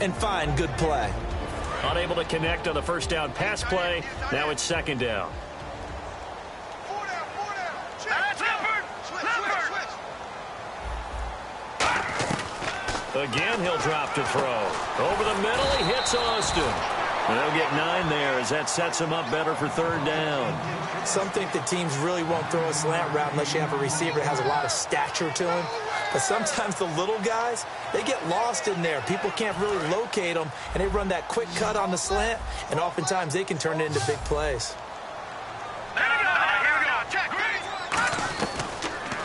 and find good play. Unable to connect on the first down pass play. Now it's second down. Again, he'll drop to throw. Over the middle, he hits Austin. And they'll get 9 there as that sets him up better for third down. Some think that teams really won't throw a slant route unless you have a receiver that has a lot of stature to him. But sometimes the little guys, they get lost in there. People can't really locate them, and they run that quick cut on the slant, and oftentimes they can turn it into big plays.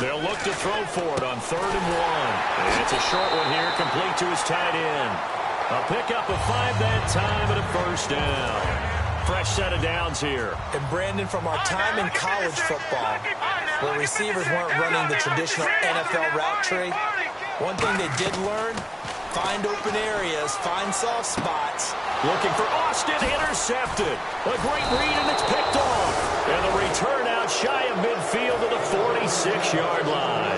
They'll look to throw for it on 3rd and 1. It's a short one here, complete to his tight end. A pickup of 5 that time and a first down. Fresh set of downs here. And Brandon, from our time in college football, where receivers weren't running the traditional NFL route tree, one thing they did learn, find open areas, find soft spots. Looking for Austin, intercepted. A great read, and it's picked off. And the return out shy of midfield to the 46-yard line.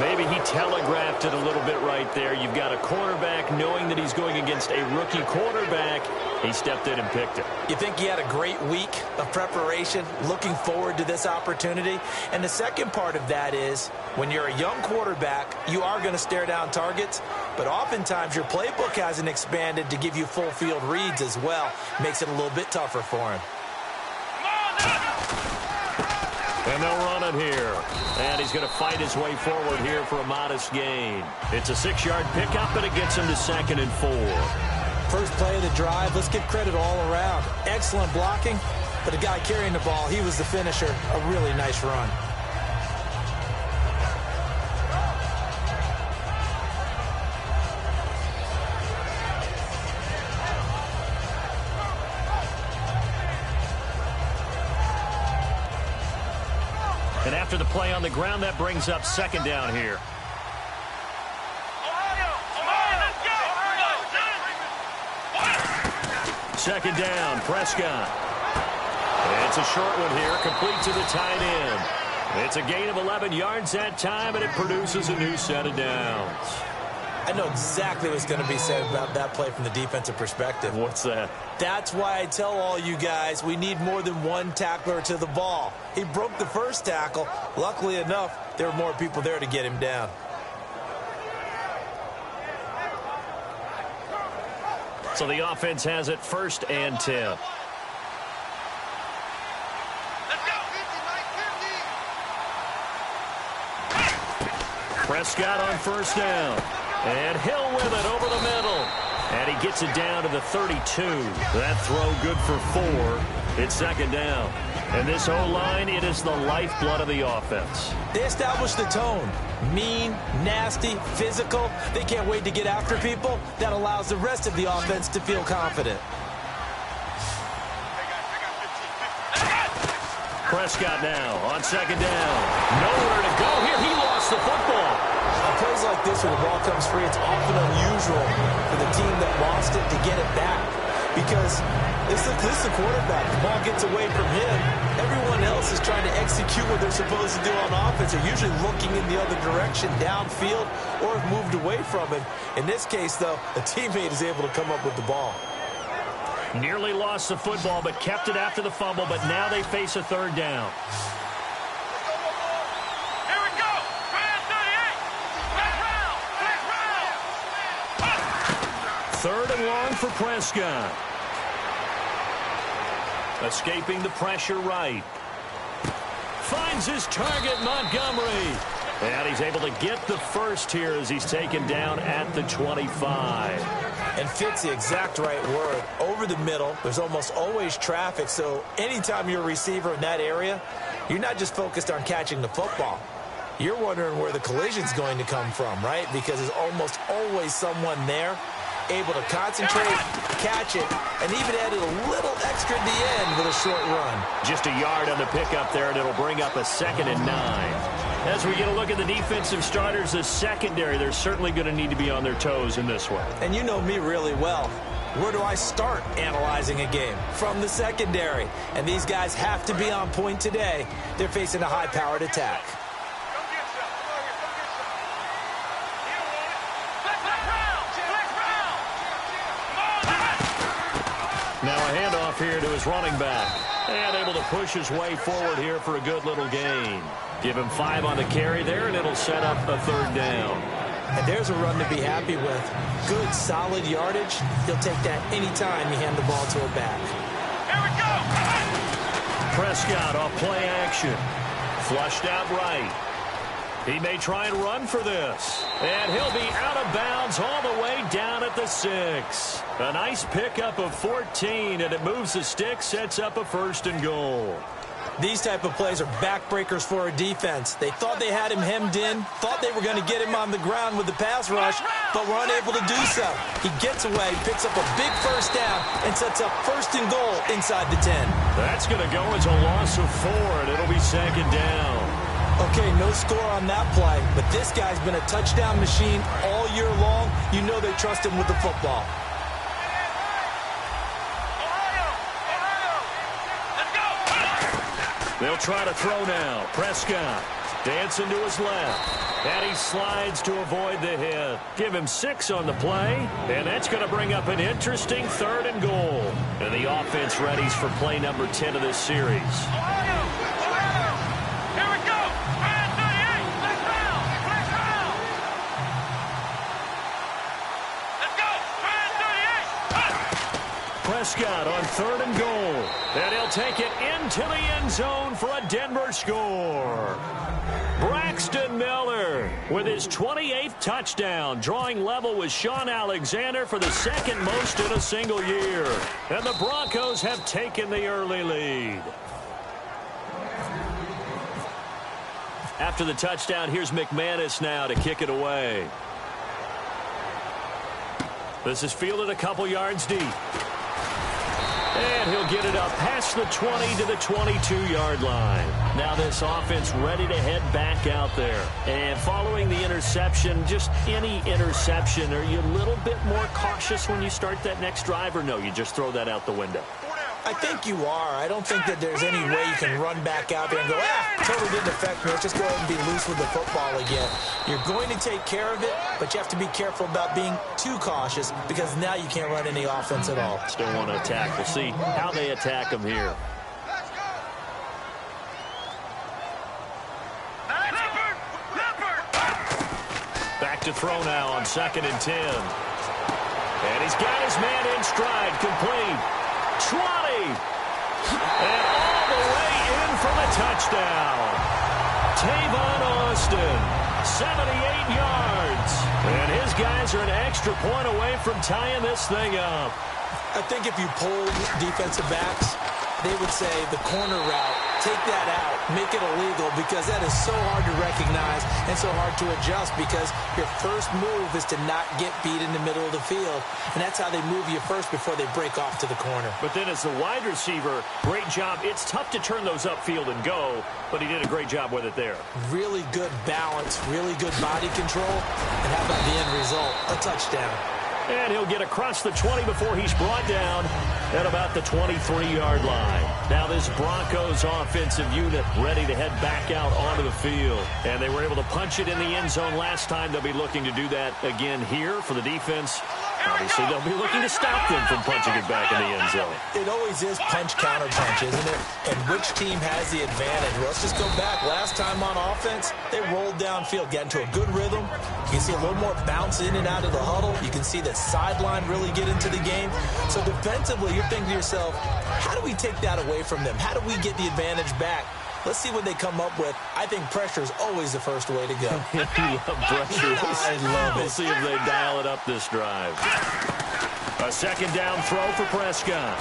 Maybe he telegraphed it a little bit right there. You've got a quarterback knowing that he's going against a rookie quarterback. He stepped in and picked it. You think he had a great week of preparation, looking forward to this opportunity? And the second part of that is, when you're a young quarterback, you are going to stare down targets, but oftentimes your playbook hasn't expanded to give you full field reads as well. Makes it a little bit tougher for him. And they'll run it here. And he's going to fight his way forward here for a modest gain. It's a 6-yard pickup, and it gets him to 2nd and 4. First play of the drive, let's give credit all around. Excellent blocking, but the guy carrying the ball, he was the finisher. A really nice run. And after the play on the ground, that brings up 2nd down here. Second down, Prescott. It's a short one here, complete to the tight end. It's a gain of 11 yards that time, and it produces a new set of downs. I know exactly what's going to be said about that play from the defensive perspective. What's that? That's why I tell all you guys we need more than one tackler to the ball. He broke the first tackle. Luckily enough, there were more people there to get him down. So the offense has it 1st and 10. Prescott on 1st down. And Hill with it over the middle. And he gets it down to the 32. That throw good for 4. It's 2nd down. And this O-line, it is the lifeblood of the offense. They establish the tone. Mean, nasty, physical. They can't wait to get after people. That allows the rest of the offense to feel confident. Prescott now on 2nd down. Nowhere to go here. He lost the football. On plays like this where the ball comes free, it's often unusual for the team that lost it to get it back. Because this is the quarterback. The ball gets away from him. Everyone else is trying to execute what they're supposed to do on offense. They're usually looking in the other direction, downfield, or have moved away from him. In this case, though, a teammate is able to come up with the ball. Nearly lost the football, but kept it after the fumble, but now they face a 3rd down. Here we go. 3rd and long for Prescott. Escaping the pressure right. Finds his target, Montgomery. And he's able to get the first here as he's taken down at the 25. And fits the exact right word. Over the middle, there's almost always traffic, so anytime you're a receiver in that area, you're not just focused on catching the football. You're wondering where the collision's going to come from, right? Because there's almost always someone there able to concentrate, catch it, and even added a little extra at the end with a short run. Just a yard on the pickup there, and it'll bring up a 2nd and 9. As we get a look at the defensive starters, the secondary, they're certainly going to need to be on their toes in this one. And you know me really well. Where do I start analyzing a game? From the secondary. And these guys have to be on point today. They're facing a high-powered attack. Now a handoff here to his running back. And able to push his way forward here for a good little gain. Give him 5 on the carry there, and it'll set up a 3rd down. And there's a run to be happy with. Good, solid yardage. He'll take that anytime you hand the ball to a back. Here we go! Prescott off play action. Flushed out right. He may try and run for this. And he'll be out of bounds all the way down at the 6. A nice pickup of 14, and it moves the stick, sets up a 1st and goal. These type of plays are backbreakers for a defense. They thought they had him hemmed in, thought they were going to get him on the ground with the pass rush, but were unable to do so. He gets away, picks up a big 1st down, and sets up 1st and goal inside the 10. That's going to go as a loss of 4, and it'll be 2nd down. Okay, no score on that play, but this guy's been a touchdown machine all year long. You know they trust him with the football. They'll try to throw now. Prescott dancing to his left. And he slides to avoid the hit. Give him 6 on the play. And that's going to bring up an interesting 3rd and goal. And the offense readies for play number 10 of this series. Prescott on 3rd and goal. And he'll take it into the end zone for a Denver score. Braxton Miller with his 28th touchdown, drawing level with Sean Alexander for the 2nd most in a single year. And the Broncos have taken the early lead. After the touchdown, here's McManus now to kick it away. This is fielded a couple yards deep. And he'll get it up past the 20 to the 22-yard line. Now this offense ready to head back out there. And following the interception, just any interception, are you a little bit more cautious when you start that next drive, or no, you just throw that out the window? I think you are. I don't think that there's any way you can run back out there and go, totally didn't affect me. Let's just go ahead and be loose with the football again. You're going to take care of it, but you have to be careful about being too cautious because now you can't run any offense at all. Still want to attack. We'll see how they attack them here. Back to throw now on 2nd and 10. And he's got his man in stride, complete. 20. And all the way in for the touchdown. Tavon Austin, 78 yards. And his guys are an extra point away from tying this thing up. I think if you polled defensive backs, they would say the corner route, take that out, make it illegal, because that is so hard to recognize and so hard to adjust because your first move is to not get beat in the middle of the field. And that's how they move you first before they break off to the corner. But then as the wide receiver, great job. It's tough to turn those upfield and go, but he did a great job with it there. Really good balance, really good body control. And how about the end result? A touchdown. And he'll get across the 20 before he's brought down at about the 23-yard line. Now this Broncos offensive unit ready to head back out onto the field. And they were able to punch it in the end zone last time. They'll be looking to do that again here for the defense. Obviously, they'll be looking to stop them from punching it back in the end zone. It always is punch-counter-punch, isn't it? And which team has the advantage? Well, let's just go back. Last time on offense, they rolled downfield, got into a good rhythm. You can see a little more bounce in and out of the huddle. You can see the sideline really get into the game. So defensively, you're thinking to yourself, how do we take that away from them? How do we get the advantage back? Let's see what they come up with. I think pressure is always the first way to go. You love pressure. I love it. We'll see if they dial it up this drive. A 2nd down throw for Prescott.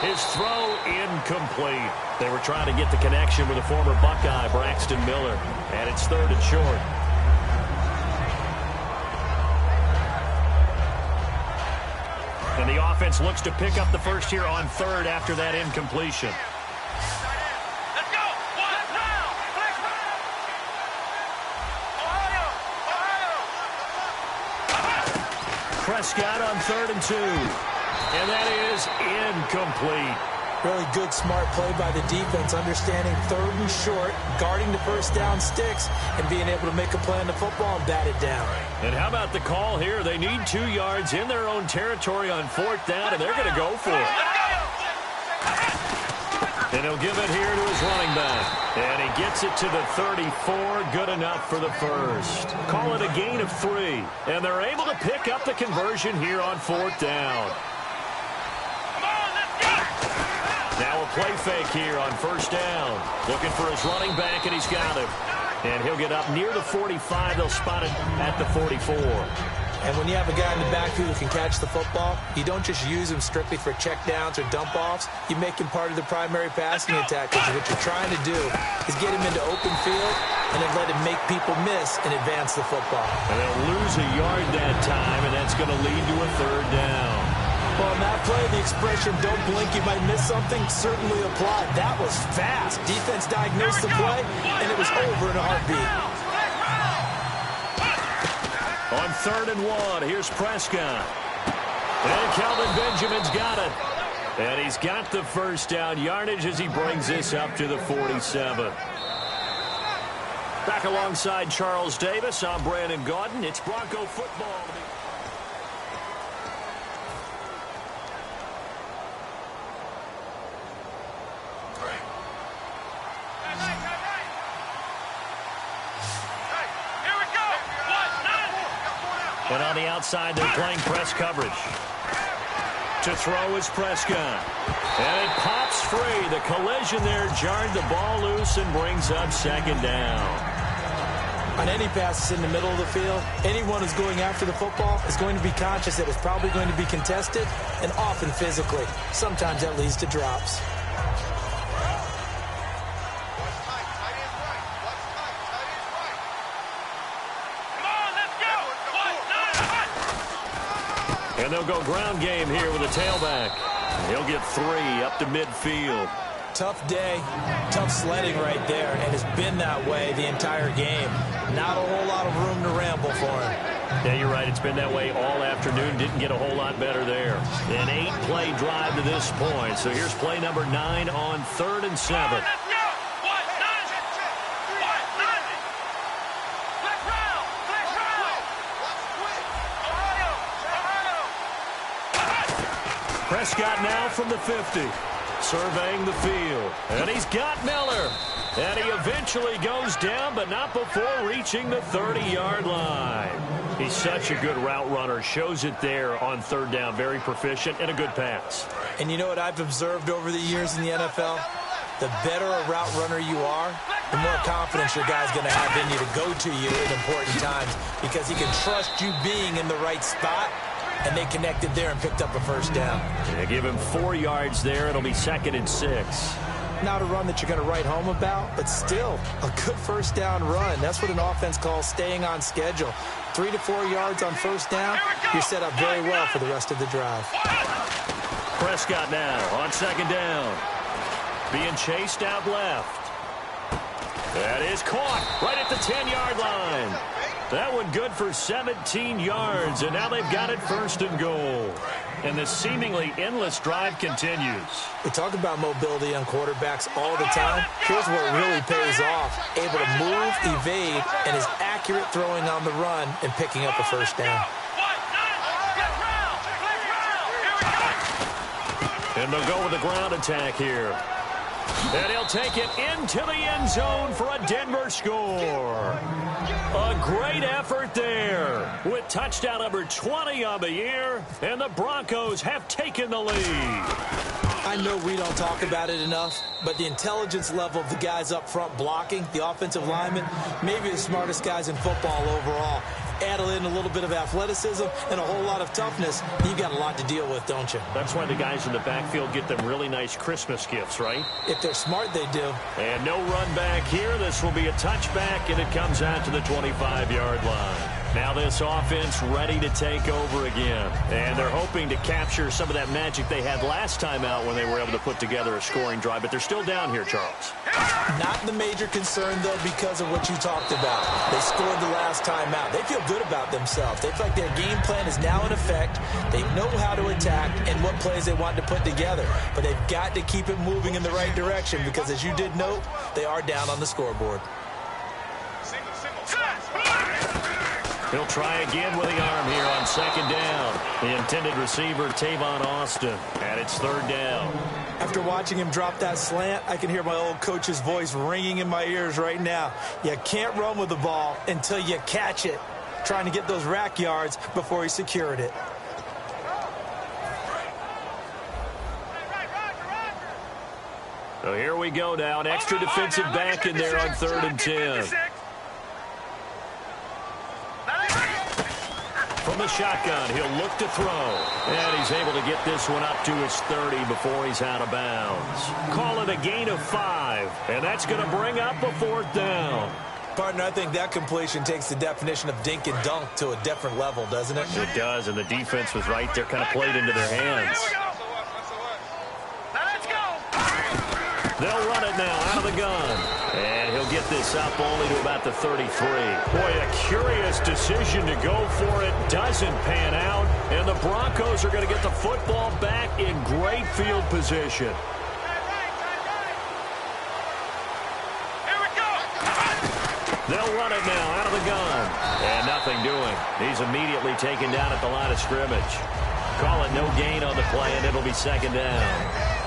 His throw incomplete. They were trying to get the connection with the former Buckeye, Braxton Miller. And it's 3rd and short. And the offense looks to pick up the first here on 3rd after that incompletion. Prescott on 3rd and 2. And that is incomplete. Really good, smart play by the defense, understanding third and short, guarding the first down sticks, and being able to make a play on the football and bat it down. And how about the call here? They need 2 yards in their own territory on 4th down, and they're going to go for it. And he'll give it here to his running back. And he gets it to the 34. Good enough for the first. Call it a gain of 3. And they're able to pick up the conversion here on 4th down. Now a play fake here on 1st down. Looking for his running back, and he's got him. And he'll get up near the 45. They'll spot it at the 44. And when you have a guy in the backfield who can catch the football, you don't just use him strictly for checkdowns or dump-offs. You make him part of the primary passing attack, because what you're trying to do is get him into open field and then let him make people miss and advance the football. And they'll lose a yard that time, and that's going to lead to a 3rd down. Well, on that play, the expression, don't blink, you might miss something, certainly applied. That was fast. Defense diagnosed the play, and it was over in a heartbeat. On 3rd and 1, here's Prescott. And Kelvin Benjamin's got it. And he's got the first down yardage as he brings this up to the 47. Back alongside Charles Davis, I'm Brandon Gaudin. It's Bronco football. And on the outside, they're playing press coverage. To throw is Prescott. And it pops free. The collision there jarred the ball loose and brings up 2nd down. On any passes in the middle of the field, anyone who's going after the football is going to be conscious that it's probably going to be contested, and often physically. Sometimes that leads to drops. And they'll go ground game here with a tailback. He'll get 3 up to midfield. Tough day, tough sledding right there, and it's been that way the entire game. Not a whole lot of room to ramble for him. Yeah, you're right. It's been that way all afternoon. Didn't get a whole lot better there. An 8-play drive to this point. So here's play number 9 on 3rd and 7. Prescott now from the 50, surveying the field. And he's got Miller. And he eventually goes down, but not before reaching the 30-yard line. He's such a good route runner. Shows it there on 3rd down. Very proficient and a good pass. And you know what I've observed over the years in the NFL? The better a route runner you are, the more confidence your guy's going to have in you to go to you at important times, because he can trust you being in the right spot. And they connected there and picked up a first down. They give him 4 yards there. It'll be 2nd and 6. Not a run that you're going to write home about, but still a good first down run. That's what an offense calls staying on schedule. 3 to 4 yards on first down, you're set up very well for the rest of the drive. Prescott now on 2nd down. Being chased out left. That is caught right at the 10-yard line. That one good for 17 yards, and now they've got it 1st and goal. And the seemingly endless drive continues. We talk about mobility on quarterbacks all the time. Here's where it really pays off. Able to move, evade, and is accurate throwing on the run and picking up a first down. And they'll go with the ground attack here. And he'll take it into the end zone for a Denver score. A great effort there with touchdown number 20 on the year, and the Broncos have taken the lead. I know we don't talk about it enough, but the intelligence level of the guys up front blocking, the offensive linemen, maybe the smartest guys in football overall. Add in a little bit of athleticism and a whole lot of toughness, you've got a lot to deal with, don't you? That's why the guys in the backfield get them really nice Christmas gifts, right? If they're smart, they do. And no run back here. This will be a touchback, and it comes out to the 25-yard line. Now this offense ready to take over again. And they're hoping to capture some of that magic they had last time out when they were able to put together a scoring drive. But they're still down here, Charles. Not the major concern, though, because of what you talked about. They scored the last time out. They feel good about themselves. They feel like their game plan is now in effect. They know how to attack and what plays they want to put together. But they've got to keep it moving in the right direction because, as you did note, they are down on the scoreboard. He'll try again with the arm here on second down. The intended receiver, Tavon Austin, and it's third down. After watching him drop that slant, I can hear my old coach's voice ringing in my ears right now. You can't run with the ball until you catch it. Trying to get those rack yards before he secured it. So here we go now. An extra defensive back in there on 3rd and 10. From the shotgun, he'll look to throw. And he's able to get this one up to his 30 before he's out of bounds. Call it a gain of 5. And that's going to bring up a 4th down. Partner, I think that completion takes the definition of dink and dunk to a different level, doesn't it? It does, and the defense was right there, kind of played into their hands. They'll run it now out of the gun. And he'll get this up only to about the 33. Boy, a curious decision to go for it. Doesn't pan out. And the Broncos are going to get the football back in great field position. They'll run it now out of the gun. And nothing doing. He's immediately taken down at the line of scrimmage. Call it no gain on the play, and it'll be second down.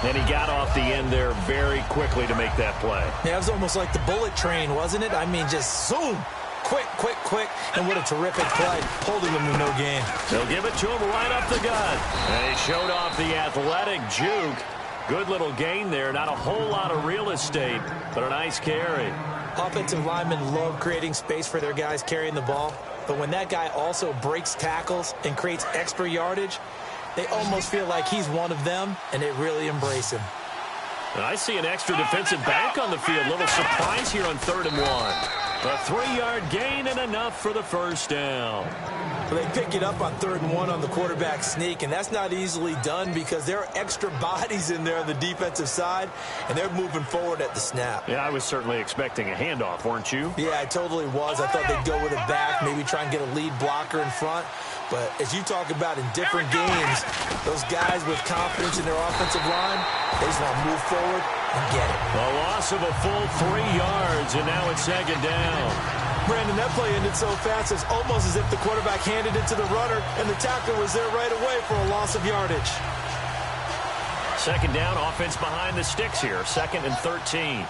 And he got off the end there very quickly to make that play. Yeah, it was almost like the bullet train, wasn't it? I mean, just zoom. Quick, quick, quick. And what a terrific play, holding him to no gain. They'll give it to him right up the gut. And he showed off the athletic juke. Good little gain there. Not a whole lot of real estate, but a nice carry. Offensive linemen love creating space for their guys carrying the ball. But when that guy also breaks tackles and creates extra yardage, they almost feel like he's one of them, and they really embrace him. I see an extra defensive back on the field. Little surprise here on 3rd and 1. A 3-yard gain and enough for the first down. Well, they pick it up on 3rd and 1 on the quarterback sneak, and that's not easily done because there are extra bodies in there on the defensive side, and they're moving forward at the snap. Yeah, I was certainly expecting a handoff, weren't you? Yeah, I totally was. I thought they'd go with a back, maybe try and get a lead blocker in front. But as you talk about in different games, those guys with confidence in their offensive line, they just want to move forward and get it. A loss of a full 3 yards, and now it's second down. Brandon, that play ended so fast, it's almost as if the quarterback handed it to the runner, and the tackler was there right away for a loss of yardage. Second down, offense behind the sticks here. 2nd and 13.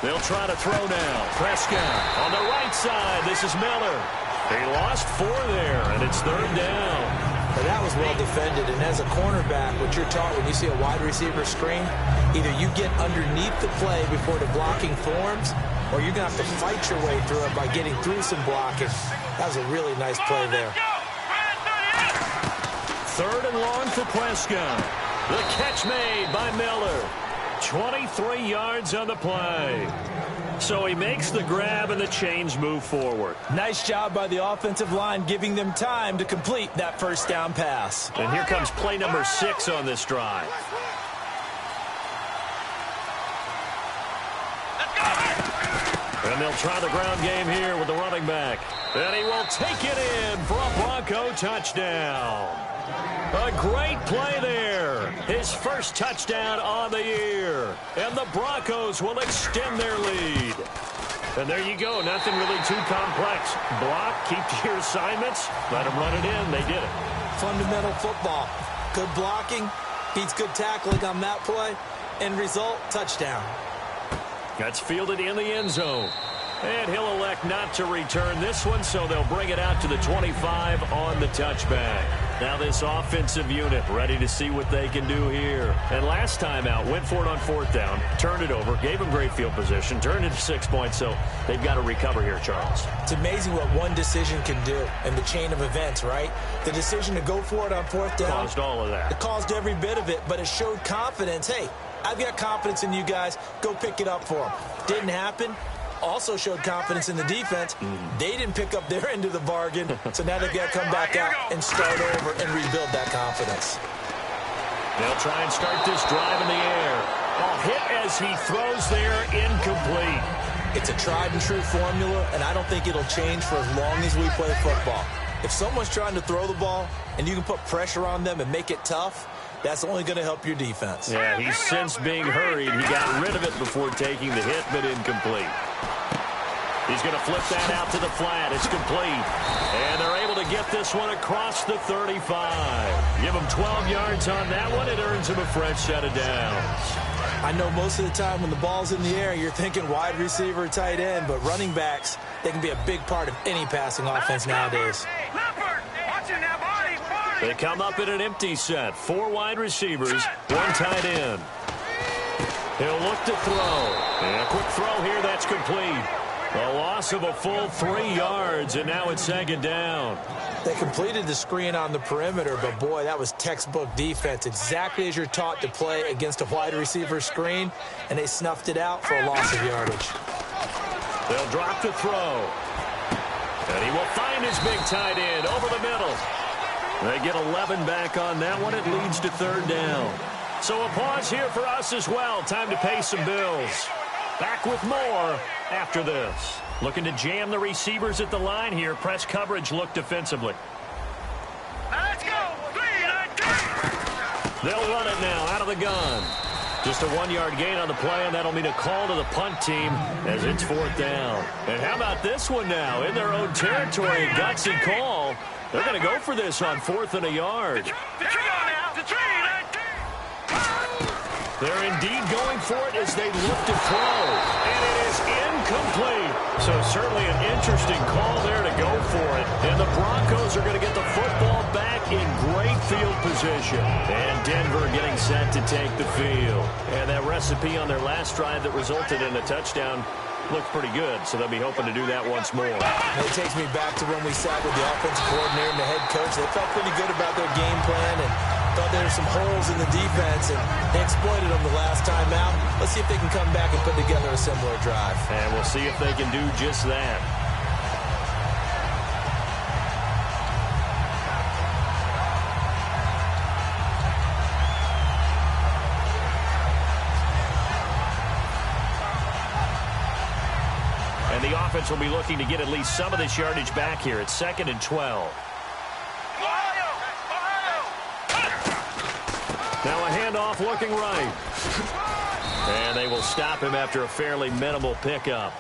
They'll try to throw now. Prescott on the right side. This is Miller. He lost 4 there, and it's 3rd down. But that was well defended, and as a cornerback, what you're taught when you see a wide receiver screen, either you get underneath the play before the blocking forms, or you're going to have to fight your way through it by getting through some blocking. That was a really nice play there. 3rd and long for Prescott. The catch made by Miller. 23 yards on the play. So he makes the grab and the chains move forward. Nice job by the offensive line, giving them time to complete that first down pass. And here comes play number 6 on this drive. And they'll try the ground game here with the running back. And he will take it in for a Bronco touchdown. A great play there. His first touchdown on the year. And the Broncos will extend their lead. And there you go. Nothing really too complex. Block, keep to your assignments, let them run it in. They did it. Fundamental football. Good blocking, beats good tackling on that play. End result, touchdown. That's fielded in the end zone. And he'll elect not to return this one, so they'll bring it out to the 25 on the touchback. Now this offensive unit ready to see what they can do here. And last time out, went for it on 4th down, turned it over, gave them great field position, turned it to 6 points, so they've got to recover here, Charles. It's amazing what one decision can do in the chain of events, right? The decision to go for it on 4th down. Caused all of that. It caused every bit of it, but it showed confidence. Hey, I've got confidence in you guys. Go pick it up for them. Didn't happen. also showed confidence in the defense. They didn't pick up their end of the bargain, so now they've got to come back out and start over and rebuild that confidence. They'll try and start this drive in the air. Ball hit as he throws there, incomplete. It's a tried-and-true formula, and I don't think it'll change for as long as we play football. If someone's trying to throw the ball and you can put pressure on them and make it tough, that's only going to help your defense. Yeah, he's since being hurried. He got rid of it before taking the hit, but incomplete. He's going to flip that out to the flat. It's complete. And they're able to get this one across the 35. Give him 12 yards on that one. It earns him a fresh set of downs. I know most of the time when the ball's in the air, you're thinking wide receiver, tight end, but running backs, they can be a big part of any passing offense nowadays. They come up in an empty set. 4 wide receivers, 1 tight end. He'll look to throw. And a quick throw here, that's complete. A loss of a full 3 yards, and now it's second down. They completed the screen on the perimeter, but boy, that was textbook defense, exactly as you're taught to play against a wide receiver screen, and they snuffed it out for a loss of yardage. They'll drop to throw. And he will find his big tight end over the middle. They get 11 back on that one. It leads to third down. So a pause here for us as well. Time to pay some bills. Back with more after this. Looking to jam the receivers at the line here. Press coverage look defensively. Let's go. 3, 9, 2. They'll run it now out of the gun. Just a 1-yard gain on the play, and that'll mean a call to the punt team as it's fourth down. And how about this one now? In their own territory, a gutsy call. They're going to go for this on 4th and a yard. They're indeed going for it as they look to throw. And it is incomplete. So certainly an interesting call there to go for it. And the Broncos are going to get the football back in great field position. And Denver getting set to take the field. And that recipe on their last drive that resulted in a touchdown looked pretty good, so they'll be hoping to do that once more. It takes me back to when we sat with the offensive coordinator and the head coach. They felt pretty good about their game plan and thought there were some holes in the defense, and they exploited them the last time out. Let's see if they can come back and put together a similar drive. And we'll see if they can do just that. And the offense will be looking to get at least some of this yardage back here. It's 2nd and 12. Now a handoff looking right. And they will stop him after a fairly minimal pickup.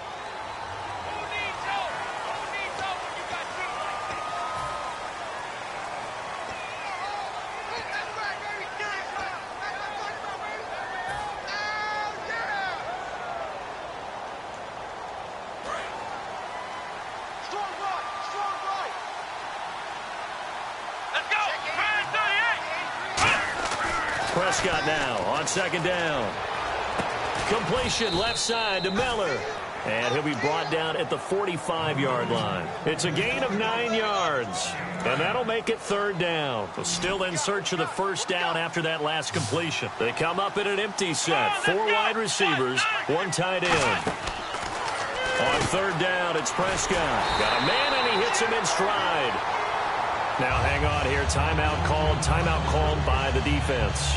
Prescott now on 2nd down. Completion left side to Miller. And he'll be brought down at the 45-yard line. It's a gain of 9 yards. And that'll make it 3rd down. Still in search of the first down after that last completion. They come up in an empty set. 4 wide receivers, 1 tight end. On 3rd down, it's Prescott. Got a man, and he hits him in stride. Now hang on here. Timeout called by the defense.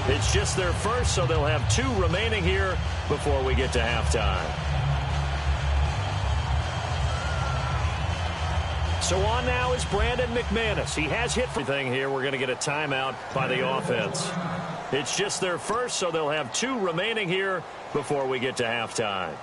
It's just their first, so they'll have 2 remaining here before we get to halftime. So on now is Brandon McManus. He has hit for everything here. We're going to get a timeout by the offense. It's just their first, so they'll have 2 remaining here before we get to halftime.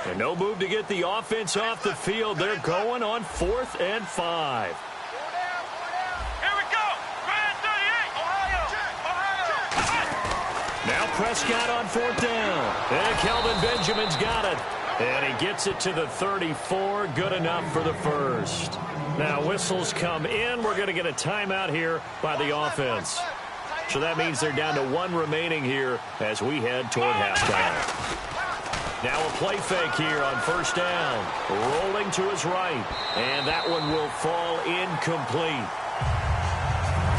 And no move to get the offense off the field. They're going on 4th and 5. Here we go. Grand 38. Ohio. Now Prescott on 4th down. And Kelvin Benjamin's got it. And he gets it to the 34. Good enough for the first. Now whistles come in. We're going to get a timeout here by the offense. So that means they're down to 1 remaining here as we head toward halftime. Now a play fake here on first down. Rolling to his right. And that one will fall incomplete.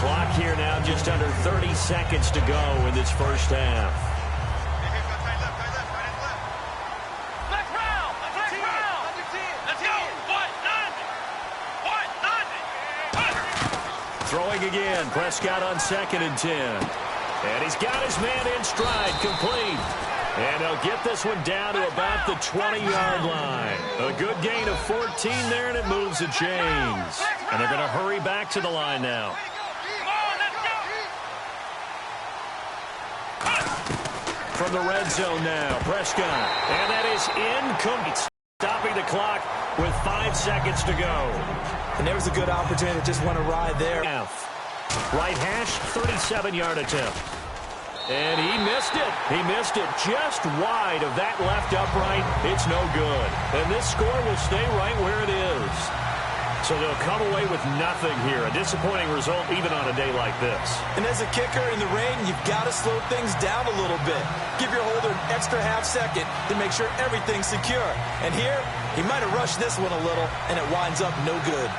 Clock here now just under 30 seconds to go in this first half. Let's round. Let's go. What? Nothing. Throwing again. Prescott on 2nd and 10. And he's got his man in stride, complete. And he'll get this one down to about the 20-yard line. A good gain of 14 there, and it moves the chains. And they're going to hurry back to the line now. From the red zone now, Prescott. And that is incomplete. Stopping the clock with 5 seconds to go. And there was a good opportunity to just want to ride there. Right hash, 37-yard attempt. And he missed it. He missed it just wide of that left upright. It's no good. And this score will stay right where it is. So they'll come away with nothing here. A disappointing result even on a day like this. And as a kicker in the rain, you've got to slow things down a little bit. Give your holder an extra half second to make sure everything's secure. And here, he might have rushed this one a little, and it winds up no good.